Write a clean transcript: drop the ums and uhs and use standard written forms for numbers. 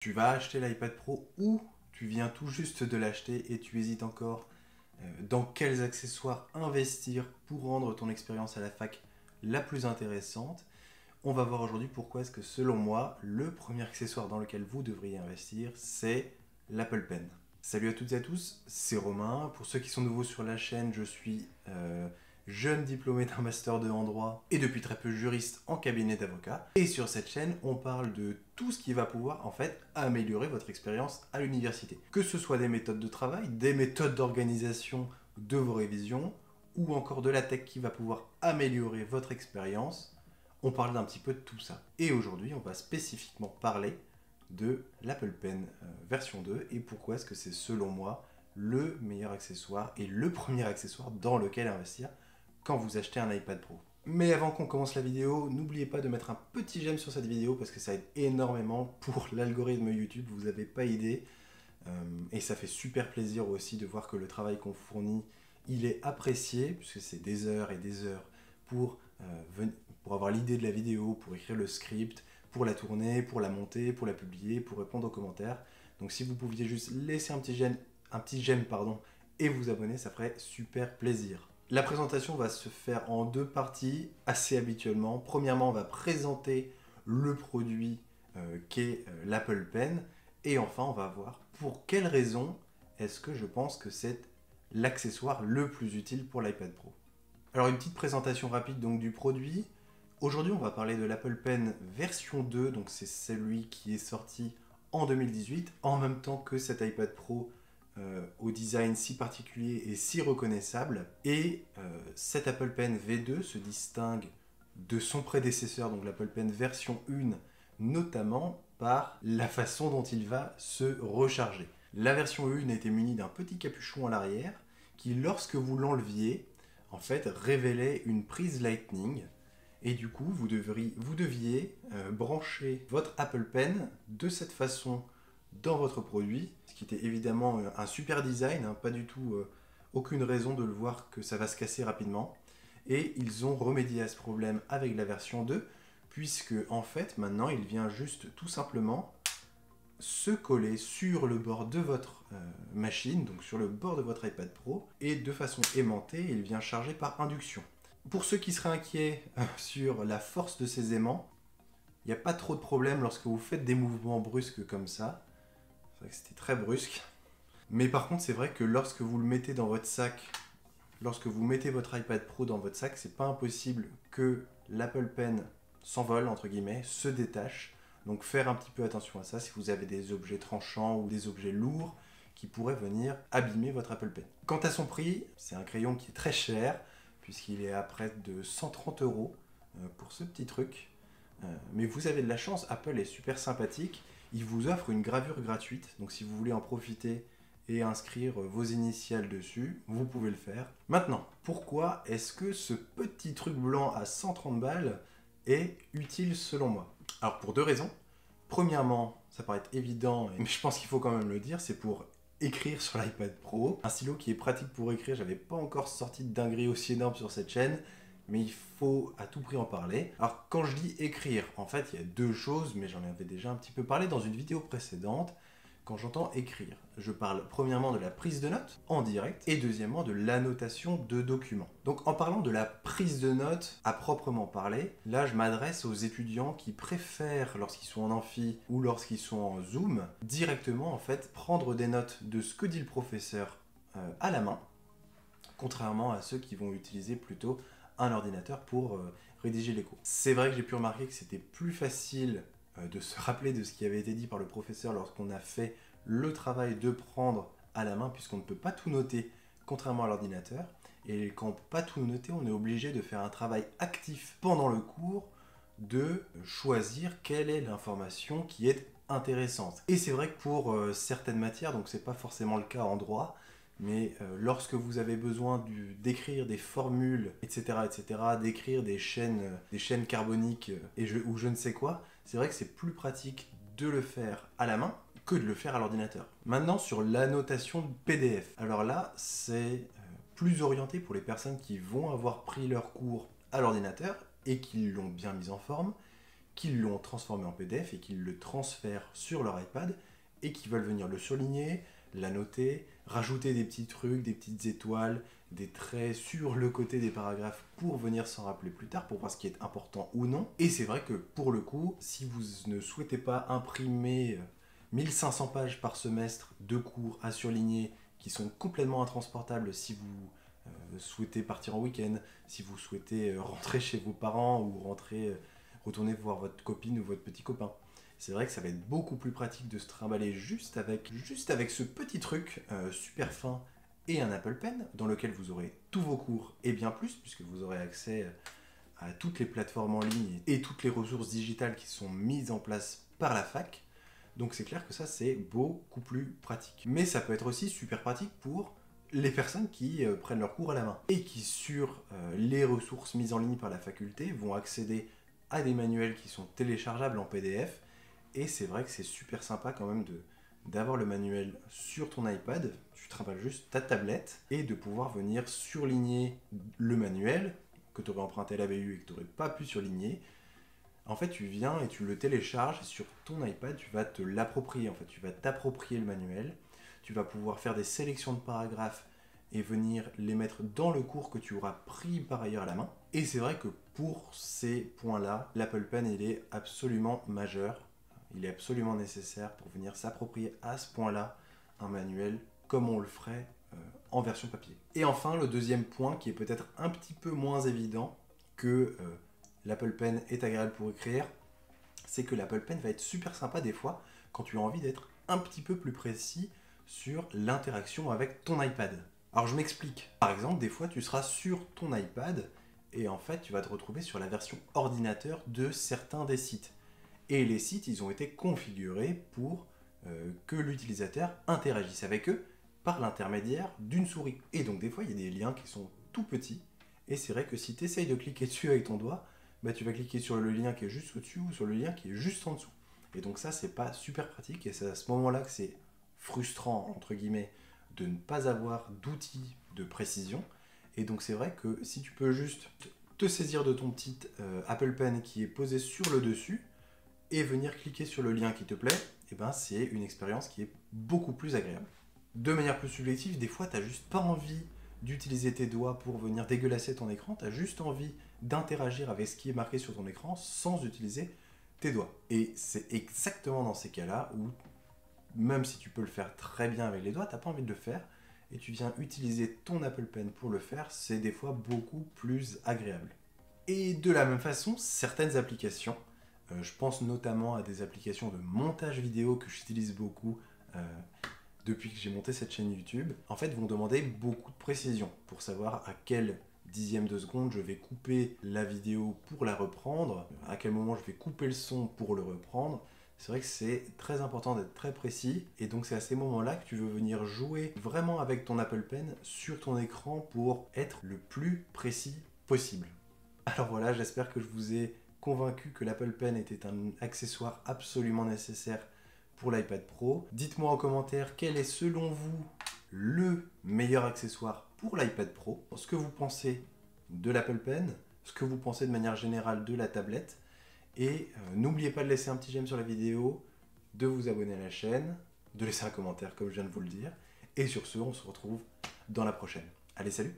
Tu vas acheter l'iPad Pro ou tu viens tout juste de l'acheter et tu hésites encore dans quels accessoires investir pour rendre ton expérience à la fac la plus intéressante. On va voir aujourd'hui pourquoi est-ce que selon moi, le premier accessoire dans lequel vous devriez investir, c'est l'Apple Pen. Salut à toutes et à tous, c'est Romain. Pour ceux qui sont nouveaux sur la chaîne, je suis jeune diplômé d'un master 2 en droit et depuis très peu juriste en cabinet d'avocat. Et sur cette chaîne, on parle de tout ce qui va pouvoir en fait améliorer votre expérience à l'université. Que ce soit des méthodes de travail, des méthodes d'organisation de vos révisions ou encore de la tech qui va pouvoir améliorer votre expérience. On parle d'un petit peu de tout ça. Et aujourd'hui, on va spécifiquement parler de l'Apple Pen version 2 et pourquoi est-ce que c'est selon moi le meilleur accessoire et le premier accessoire dans lequel investir quand vous achetez un iPad Pro. Mais avant qu'on commence la vidéo, n'oubliez pas de mettre un petit j'aime sur cette vidéo parce que ça aide énormément pour l'algorithme YouTube, vous n'avez pas idée. Et ça fait super plaisir aussi de voir que le travail qu'on fournit, il est apprécié, puisque c'est des heures et des heures pour avoir l'idée de la vidéo, pour écrire le script, pour la tourner, pour la monter, pour la publier, pour répondre aux commentaires. Donc si vous pouviez juste laisser un petit j'aime et vous abonner, ça ferait super plaisir. La présentation va se faire en deux parties assez habituellement. Premièrement, on va présenter le produit qu'est l'Apple Pen. Et enfin, on va voir pour quelles raisons est-ce que je pense que c'est l'accessoire le plus utile pour l'iPad Pro. Alors une petite présentation rapide donc du produit. Aujourd'hui, on va parler de l'Apple Pen version 2, donc c'est celui qui est sorti en 2018, en même temps que cet iPad Pro au design si particulier et si reconnaissable. Et cet Apple Pen V2 se distingue de son prédécesseur, donc l'Apple Pen version 1, notamment par la façon dont il va se recharger. La version 1 était munie d'un petit capuchon à l'arrière qui, lorsque vous l'enleviez, en fait, révélait une prise Lightning. Et du coup, vous deviez brancher votre Apple Pen de cette façon dans votre produit, ce qui était évidemment un super design, hein, pas du tout aucune raison de le voir que ça va se casser rapidement. Et ils ont remédié à ce problème avec la version 2, puisque en fait maintenant il vient juste tout simplement se coller sur le bord de votre machine, donc sur le bord de votre iPad Pro, et de façon aimantée, il vient charger par induction. Pour ceux qui seraient inquiets sur la force de ces aimants, il n'y a pas trop de problème lorsque vous faites des mouvements brusques comme ça. C'est vrai que c'était très brusque. Mais par contre, c'est vrai que lorsque vous le mettez dans votre sac, lorsque vous mettez votre iPad Pro dans votre sac, c'est pas impossible que l'Apple Pen s'envole, entre guillemets, se détache. Donc faire un petit peu attention à ça si vous avez des objets tranchants ou des objets lourds qui pourraient venir abîmer votre Apple Pen. Quant à son prix, c'est un crayon qui est très cher, puisqu'il est à près de 130 € pour ce petit truc. Mais vous avez de la chance, Apple est super sympathique. Il vous offre une gravure gratuite, donc si vous voulez en profiter et inscrire vos initiales dessus, vous pouvez le faire. Maintenant, pourquoi est-ce que ce petit truc blanc à 130 balles est utile selon moi? Alors pour deux raisons. Premièrement, ça paraît évident, mais je pense qu'il faut quand même le dire, c'est pour écrire sur l'iPad Pro. Un stylo qui est pratique pour écrire, j'avais pas encore sorti de dinguerie aussi énorme sur cette chaîne, mais il faut à tout prix en parler. Alors quand je dis écrire, en fait il y a deux choses, mais j'en avais déjà un petit peu parlé dans une vidéo précédente. Quand j'entends écrire, je parle premièrement de la prise de notes en direct et deuxièmement de l'annotation de documents. Donc en parlant de la prise de notes à proprement parler, là je m'adresse aux étudiants qui préfèrent, lorsqu'ils sont en amphi ou lorsqu'ils sont en Zoom, directement en fait prendre des notes de ce que dit le professeur à la main, contrairement à ceux qui vont utiliser plutôt un ordinateur pour rédiger les cours. C'est vrai que j'ai pu remarquer que c'était plus facile de se rappeler de ce qui avait été dit par le professeur lorsqu'on a fait le travail de prendre à la main, puisqu'on ne peut pas tout noter, contrairement à l'ordinateur. Et quand on ne peut pas tout noter, on est obligé de faire un travail actif pendant le cours, de choisir quelle est l'information qui est intéressante. Et c'est vrai que pour certaines matières, donc c'est pas forcément le cas en droit, mais lorsque vous avez besoin d'écrire des formules, etc., d'écrire des chaînes carboniques ou je ne sais quoi, c'est vrai que c'est plus pratique de le faire à la main que de le faire à l'ordinateur. Maintenant, sur l'annotation de PDF. Alors là, c'est plus orienté pour les personnes qui vont avoir pris leur cours à l'ordinateur et qui l'ont bien mis en forme, qui l'ont transformé en PDF et qui le transfèrent sur leur iPad et qui veulent venir le surligner, l'annoter, rajouter des petits trucs, des petites étoiles, des traits sur le côté des paragraphes pour venir s'en rappeler plus tard, pour voir ce qui est important ou non. Et c'est vrai que pour le coup, si vous ne souhaitez pas imprimer 1500 pages par semestre de cours à surligner qui sont complètement intransportables si vous souhaitez partir en week-end, si vous souhaitez rentrer chez vos parents ou retourner voir votre copine ou votre petit copain. C'est vrai que ça va être beaucoup plus pratique de se trimballer juste avec ce petit truc super fin et un Apple Pen dans lequel vous aurez tous vos cours et bien plus, puisque vous aurez accès à toutes les plateformes en ligne et toutes les ressources digitales qui sont mises en place par la fac. Donc c'est clair que ça, c'est beaucoup plus pratique. Mais ça peut être aussi super pratique pour les personnes qui prennent leurs cours à la main et qui, sur les ressources mises en ligne par la faculté, vont accéder à des manuels qui sont téléchargeables en PDF. Et c'est vrai que c'est super sympa quand même d'avoir le manuel sur ton iPad. Tu trimbales juste ta tablette et de pouvoir venir surligner le manuel que tu aurais emprunté à la BU et que tu n'aurais pas pu surligner. En fait, tu viens et tu le télécharges et sur ton iPad, tu vas te l'approprier. En fait, tu vas t'approprier le manuel. Tu vas pouvoir faire des sélections de paragraphes et venir les mettre dans le cours que tu auras pris par ailleurs à la main. Et c'est vrai que pour ces points-là, l'Apple Pen, il est absolument majeur. Il est absolument nécessaire pour venir s'approprier à ce point-là un manuel comme on le ferait en version papier. Et enfin, le deuxième point qui est peut-être un petit peu moins évident que l'Apple Pen est agréable pour écrire, c'est que l'Apple Pen va être super sympa des fois quand tu as envie d'être un petit peu plus précis sur l'interaction avec ton iPad. Alors je m'explique. Par exemple, des fois tu seras sur ton iPad et en fait tu vas te retrouver sur la version ordinateur de certains des sites. Et les sites, ils ont été configurés pour que l'utilisateur interagisse avec eux par l'intermédiaire d'une souris. Et donc des fois, il y a des liens qui sont tout petits. Et c'est vrai que si tu essayes de cliquer dessus avec ton doigt, bah, tu vas cliquer sur le lien qui est juste au-dessus ou sur le lien qui est juste en dessous. Et donc ça, c'est pas super pratique. Et c'est à ce moment-là que c'est frustrant, entre guillemets, de ne pas avoir d'outils de précision. Et donc c'est vrai que si tu peux juste te saisir de ton petit Apple Pen qui est posé sur le dessus, et venir cliquer sur le lien qui te plaît, et ben c'est une expérience qui est beaucoup plus agréable. De manière plus subjective, des fois, tu n'as juste pas envie d'utiliser tes doigts pour venir dégueulasser ton écran, tu as juste envie d'interagir avec ce qui est marqué sur ton écran sans utiliser tes doigts. Et c'est exactement dans ces cas-là où, même si tu peux le faire très bien avec les doigts, tu n'as pas envie de le faire, et tu viens utiliser ton Apple Pen pour le faire, c'est des fois beaucoup plus agréable. Et de la même façon, certaines applications, je pense notamment à des applications de montage vidéo que j'utilise beaucoup depuis que j'ai monté cette chaîne YouTube, en fait vont demander beaucoup de précision pour savoir à quel dixième de seconde je vais couper la vidéo pour la reprendre, à quel moment je vais couper le son pour le reprendre. C'est vrai que c'est très important d'être très précis et donc c'est à ces moments-là que tu veux venir jouer vraiment avec ton Apple Pen sur ton écran pour être le plus précis possible. Alors voilà, j'espère que je vous ai convaincu que l'Apple Pen était un accessoire absolument nécessaire pour l'iPad Pro. Dites-moi en commentaire quel est selon vous le meilleur accessoire pour l'iPad Pro, ce que vous pensez de l'Apple Pen, ce que vous pensez de manière générale de la tablette. Et n'oubliez pas de laisser un petit j'aime sur la vidéo, de vous abonner à la chaîne, de laisser un commentaire comme je viens de vous le dire. Et sur ce, on se retrouve dans la prochaine. Allez, salut!